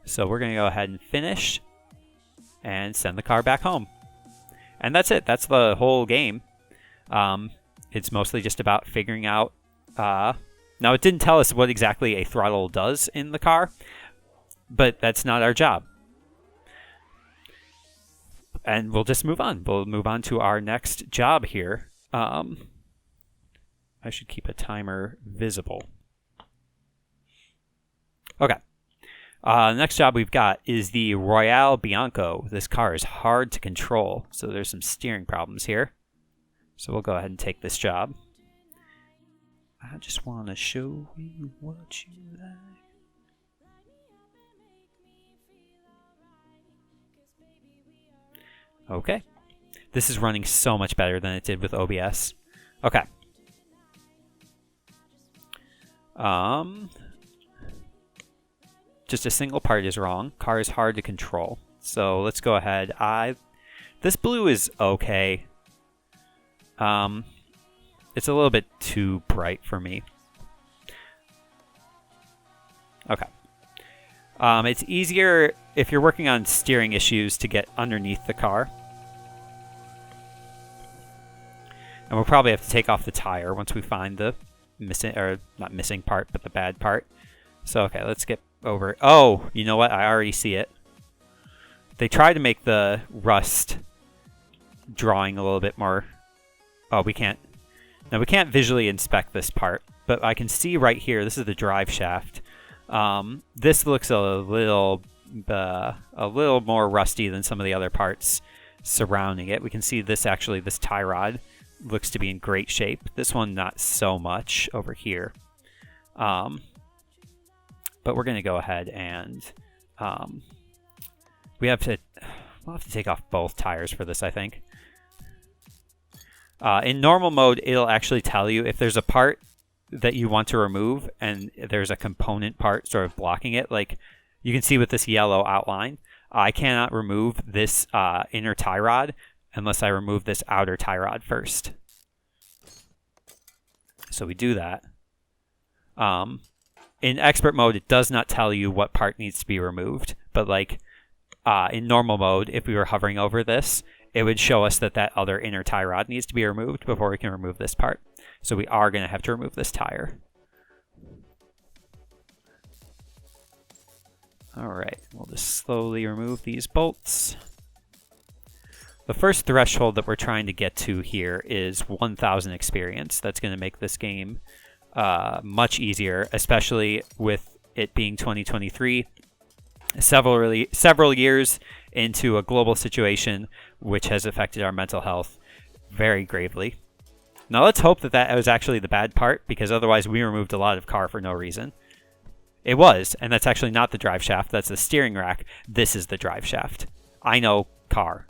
So we're going to go ahead and finish and send the car back home. And that's it. That's the whole game. It's mostly just about figuring out... now, it didn't tell us what exactly a throttle does in the car, but that's not our job. And we'll just move on. We'll move on to our next job here. I should keep a timer visible. Okay. The next job we've got is the Royale Bianco. This car is hard to control, so there's some steering problems here. So we'll go ahead and take this job. I just want to show you what you like. Okay. This is running so much better than it did with OBS. Okay. Just a single part is wrong. Car is hard to control. So let's go ahead. This blue is okay. It's a little bit too bright for me. Okay. It's easier if you're working on steering issues to get underneath the car. And we'll probably have to take off the tire once we find the missing, or not missing part, but the bad part. So, okay, let's get over. Oh, you know what? I already see it. They tried to make the rust drawing a little bit more. Oh, we can't. Now, we can't visually inspect this part, but I can see right here. This is the drive shaft. This looks a little more rusty than some of the other parts surrounding it. We can see this actually, this tie rod looks to be in great shape. This one, not so much over here. But we're going to go ahead and we'll have to take off both tires for this, I think. In normal mode, it'll actually tell you if there's a part that you want to remove and there's a component part sort of blocking it. Like you can see with this yellow outline, I cannot remove this inner tie rod unless I remove this outer tie rod first. So we do that. In expert mode, it does not tell you what part needs to be removed, but like in normal mode, if we were hovering over this, it would show us that that other inner tie rod needs to be removed before we can remove this part. So we are going to have to remove this tire. All right, we'll just slowly remove these bolts. The first threshold that we're trying to get to here is 1,000 experience. That's going to make this game much easier, especially with it being 2023. Several years into a global situation which has affected our mental health very gravely. Now let's hope that that was actually the bad part, because otherwise we removed a lot of car for no reason. It was, and that's actually not the drive shaft, that's the steering rack. This is the drive shaft. I know car.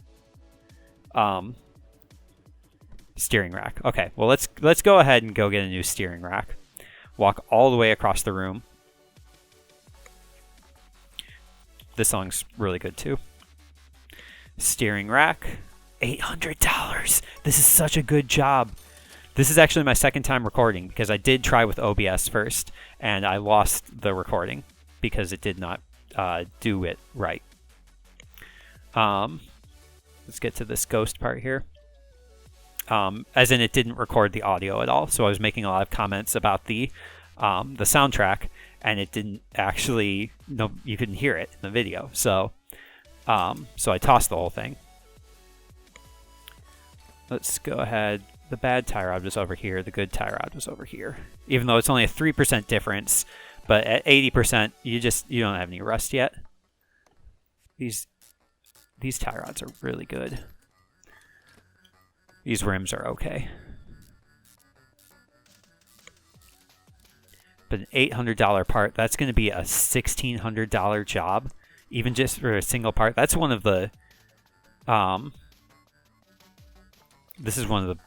Steering rack. Okay, well let's go ahead and go get a new steering rack. Walk all the way across the room. This song's really good too. Steering rack, $800. This is such a good job. This is actually my second time recording because I did try with OBS first and I lost the recording because it did not do it right. Let's get to this ghost part here. As in, it didn't record the audio at all, so I was making a lot of comments about the soundtrack, and it didn't actually. No, you couldn't hear it in the video. So I tossed the whole thing. Let's go ahead. The bad tie rod was over here. The good tie rod was over here. Even though it's only a 3% difference, but at 80%, you don't have any rust yet. These tie rods are really good. These rims are okay. But an $800 part, that's going to be a $1,600 job, even just for a single part. That's one of the... this is one of the,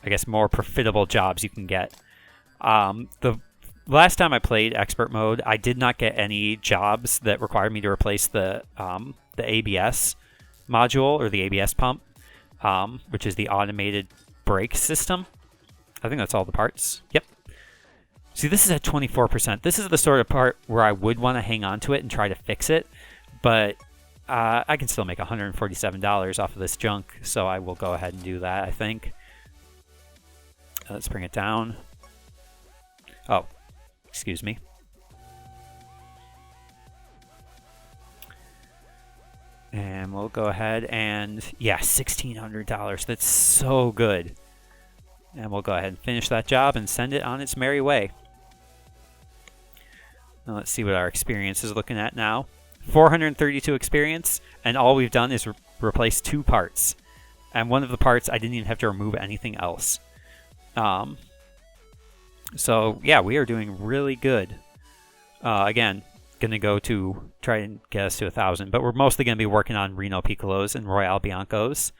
I guess, more profitable jobs you can get. The last time I played expert mode, I did not get any jobs that required me to replace the ABS module or the ABS pump. Which is the automated brake system. I think that's all the parts. Yep. See, this is at 24%. This is the sort of part where I would want to hang on to it and try to fix it, but I can still make $147 off of this junk, so I will go ahead and do that, I think. Let's bring it down. Oh, excuse me. And we'll go ahead and, yeah, $1,600. That's so good. And we'll go ahead and finish that job and send it on its merry way. Now let's see what our experience is looking at now. 432 experience, and all we've done is replace 2 parts. And one of the parts, I didn't even have to remove anything else. So, yeah, we are doing really good. Again, going to go to try and get us to 1,000, but we're mostly going to be working on Reno Piccolos and Royale Biancos.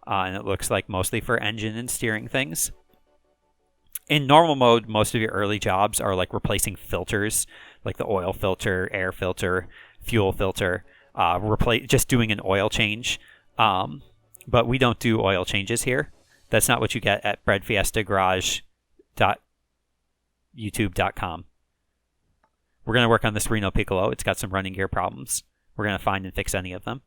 And it looks like mostly for engine and steering things. In normal mode, most of your early jobs are like replacing filters, like the oil filter, air filter, fuel filter, just doing an oil change. But we don't do oil changes here. That's not what you get at breadfiestagarage.youtube.com. We're going to work on this Reno Piccolo. It's got some running gear problems. We're going to find and fix any of them.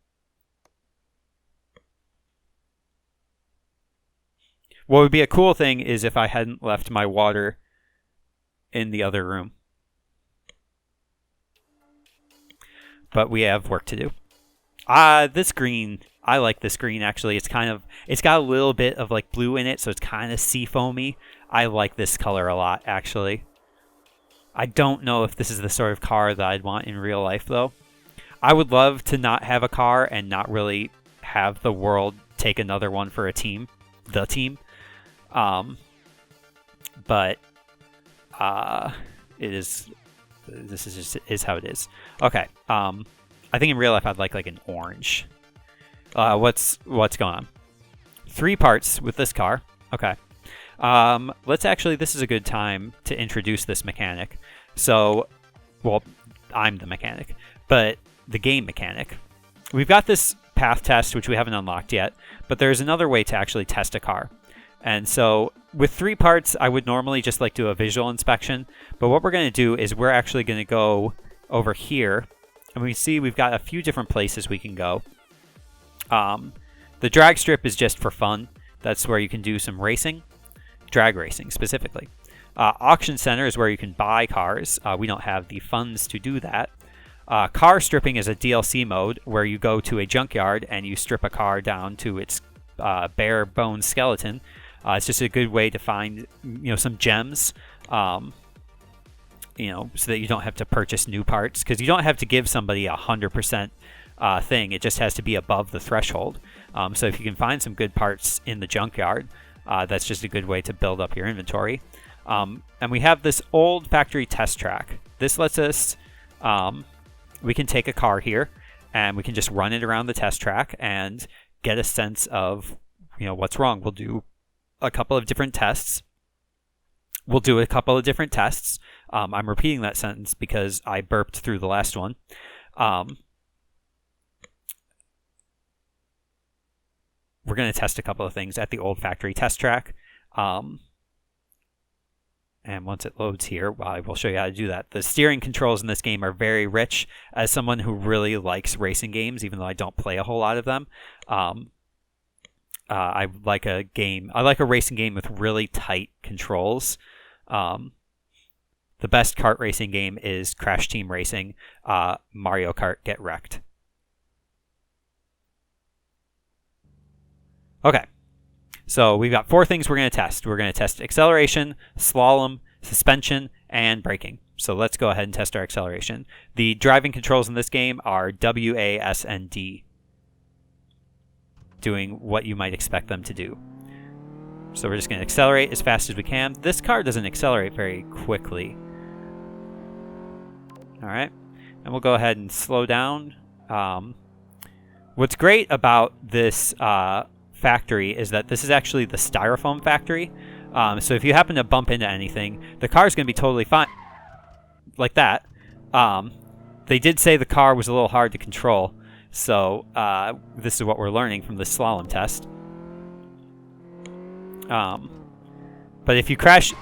What would be a cool thing is if I hadn't left my water in the other room. But we have work to do. This green, I like this green actually. It's got a little bit of like blue in it, so it's kind of seafoamy. I like this color a lot actually. I don't know if this is the sort of car that I'd want in real life though. I would love to not have a car and not really have the world take another one for a team, the team. But this is how it is. Okay. I think in real life I'd like an orange. What's going on? 3 parts with this car. Okay. This is a good time to introduce this mechanic. So, well, I'm the mechanic, but the game mechanic. We've got this path test, which we haven't unlocked yet, but there's another way to actually test a car. And so with 3 parts, I would normally just like do a visual inspection. But what we're going to do is we're actually going to go over here. And we see we've got a few different places we can go. The drag strip is just for fun. That's where you can do some racing, drag racing specifically. Auction center is where you can buy cars. We don't have the funds to do that. Car stripping is a DLC mode where you go to a junkyard and you strip a car down to its bare bone skeleton. It's just a good way to find, some gems, so that you don't have to purchase new parts, because you don't have to give somebody 100% thing. It just has to be above the threshold. So if you can find some good parts in the junkyard, that's just a good way to build up your inventory. And we have this old factory test track. This lets us, we can take a car here and we can just run it around the test track and get a sense of, what's wrong. We'll do a couple of different tests. I'm repeating that sentence because I burped through the last one. We're going to test a couple of things at the old factory test track. And once it loads here, I will show you how to do that. The steering controls in this game are very rich. As someone who really likes racing games, even though I don't play a whole lot of them, I like a racing game with really tight controls. The best kart racing game is Crash Team Racing, Mario Kart Get Wrecked. Okay, so we've got 4 things we're going to test. We're going to test acceleration, slalom, suspension, and braking. So let's go ahead and test our acceleration. The driving controls in this game are W, A, S, and D, doing what you might expect them to do. So we're just going to accelerate as fast as we can. This car doesn't accelerate very quickly. All right, and we'll go ahead and slow down. What's great about this factory is that this is actually the styrofoam factory. So if you happen to bump into anything, the car is going to be totally fine. Like that. They did say the car was a little hard to control. So this is what we're learning from the slalom test. But if you crash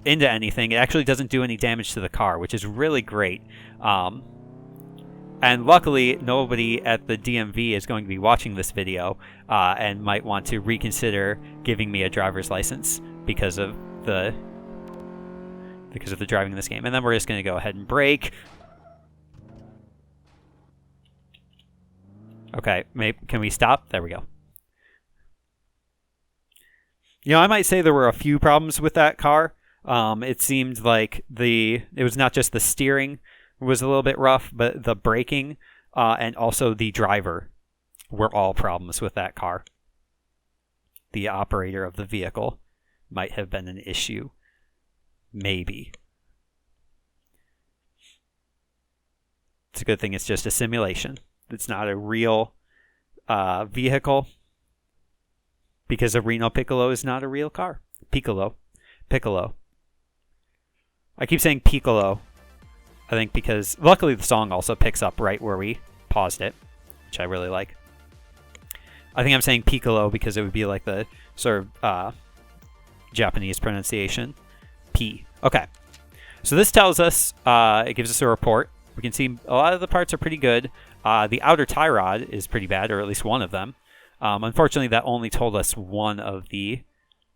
into anything. It actually doesn't do any damage to the car, which is really great. And luckily, nobody at the DMV is going to be watching this video and might want to reconsider giving me a driver's license because of the driving in this game. And then we're just going to go ahead and brake. Okay, can we stop? There we go. You know, I might say there were a few problems with that car. It seemed like it was not just the steering was a little bit rough, but the braking and also the driver were all problems with that car. The operator of the vehicle might have been an issue. Maybe. It's a good thing it's just a simulation. It's not a real vehicle, because a Reno Piccolo is not a real car. Piccolo. I keep saying Piccolo, I think because luckily the song also picks up right where we paused it, which I really like. I think I'm saying Piccolo because it would be like the sort of Japanese pronunciation. P. Okay. So this tells us, it gives us a report. We can see a lot of the parts are pretty good. The outer tie rod is pretty bad, or at least one of them. Unfortunately, that only told us one of the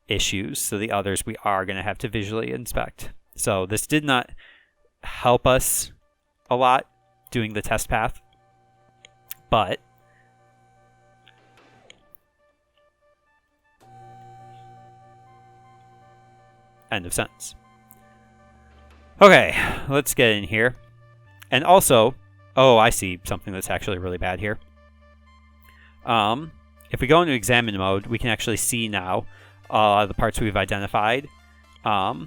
issues, so the others we are going to have to visually inspect. So this did not help us a lot doing the test path, but end of sentence. Okay, let's get in here. And also, oh, I see something that's actually really bad here. If we go into examine mode, we can actually see now the parts we've identified are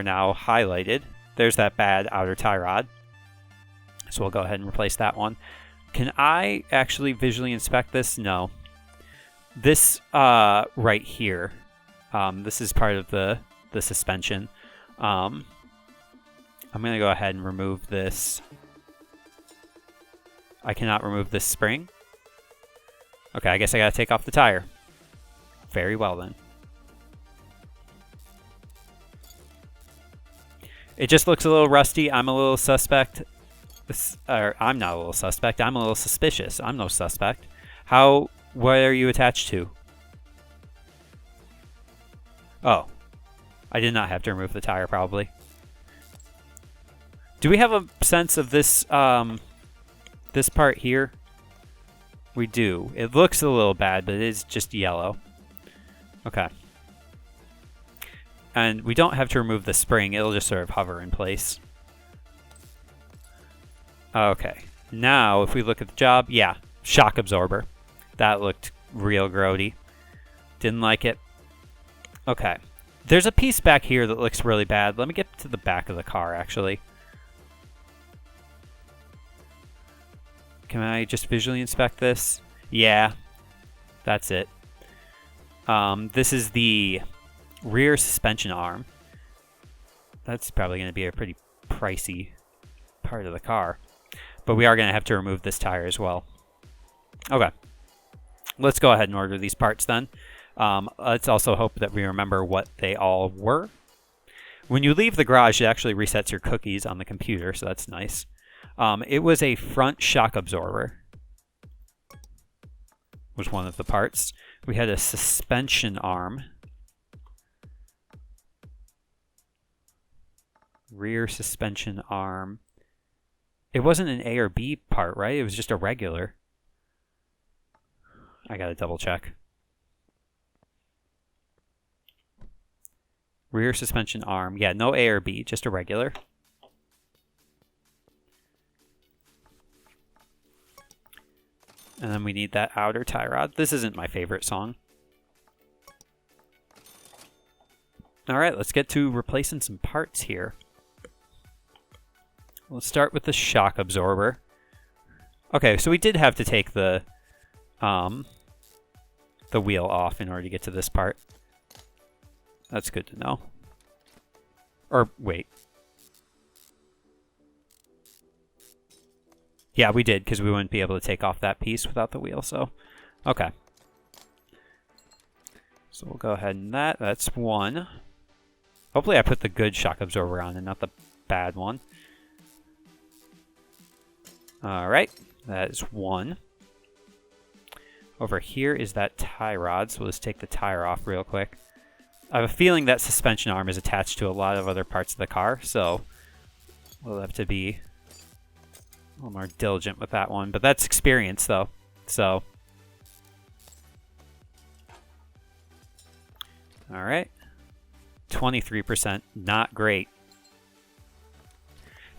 now highlighted. There's that bad outer tie rod. So we'll go ahead and replace that one. Can I actually visually inspect this? No. This right here, this is part of the suspension. I'm going to go ahead and remove this. I cannot remove this spring. Okay, I guess I gotta take off the tire. Very well then. It just looks a little rusty. I'm a little suspect. I'm not a little suspect. I'm a little suspicious. I'm no suspect. What are you attached to? Oh. I did not have to remove the tire, probably. Do we have a sense of this, this part here? We do. It looks a little bad, but it is just yellow. Okay. And we don't have to remove the spring. It'll just sort of hover in place. Okay. Now, if we look at the job, yeah, shock absorber. That looked real grody. Didn't like it. Okay. There's a piece back here that looks really bad. Let me get to the back of the car, actually. Can I just visually inspect this? Yeah, that's it. This is the rear suspension arm. That's probably going to be a pretty pricey part of the car. But we are going to have to remove this tire as well. Okay. Let's go ahead and order these parts then. Let's also hope that we remember what they all were. When you leave the garage, it actually resets your cookies on the computer, so that's nice. It was a front shock absorber, was one of the parts. We had a suspension arm. Rear suspension arm. It wasn't an A or B part, right? It was just a regular. I gotta double check. Rear suspension arm. Yeah, no A or B, just a regular. And then we need that outer tie rod. This isn't my favorite song. Alright, let's get to replacing some parts here. Let's start with the shock absorber. Okay, so we did have to take the wheel off in order to get to this part. That's good to know. Or, wait. Yeah, we did, because we wouldn't be able to take off that piece without the wheel, so... Okay. So we'll go ahead and that's one. Hopefully I put the good shock absorber on and not the bad one. Alright, that is one. Over here is that tie rod, so let's take the tire off real quick. I have a feeling that suspension arm is attached to a lot of other parts of the car, so we'll have to be a little more diligent with that one. But that's experience, though, so... Alright. 23%, not great.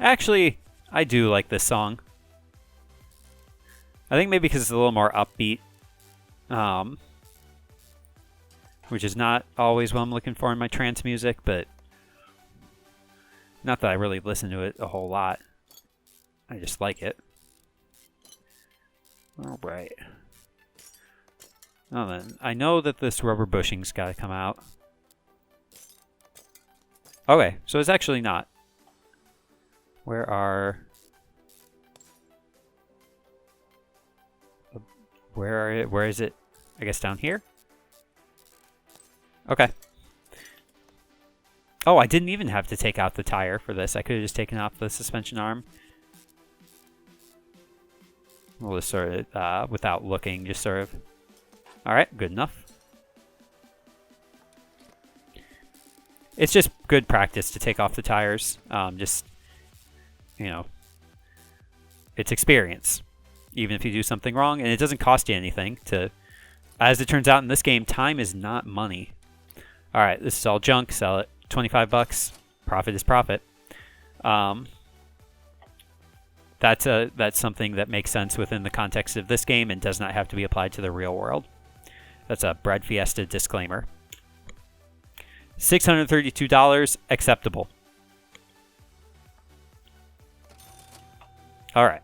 Actually, I do like this song. I think maybe because it's a little more upbeat. Which is not always what I'm looking for in my trance music, but not that I really listen to it a whole lot. I just like it. Alright. Well then, I know that this rubber bushing's got to come out. Okay, so it's actually not. Where is it? I guess down here? Okay. Oh, I didn't even have to take out the tire for this. I could have just taken off the suspension arm. We'll just sort of, without looking, just sort of... Alright, good enough. It's just good practice to take off the tires. Just, you know, it's experience. Even if you do something wrong, and it doesn't cost you anything to... As it turns out in this game, time is not money. Alright, this is all junk. Sell it. 25 bucks. Profit is profit. That's something that makes sense within the context of this game and does not have to be applied to the real world. That's a breadfiesta disclaimer. $632, acceptable. Alright.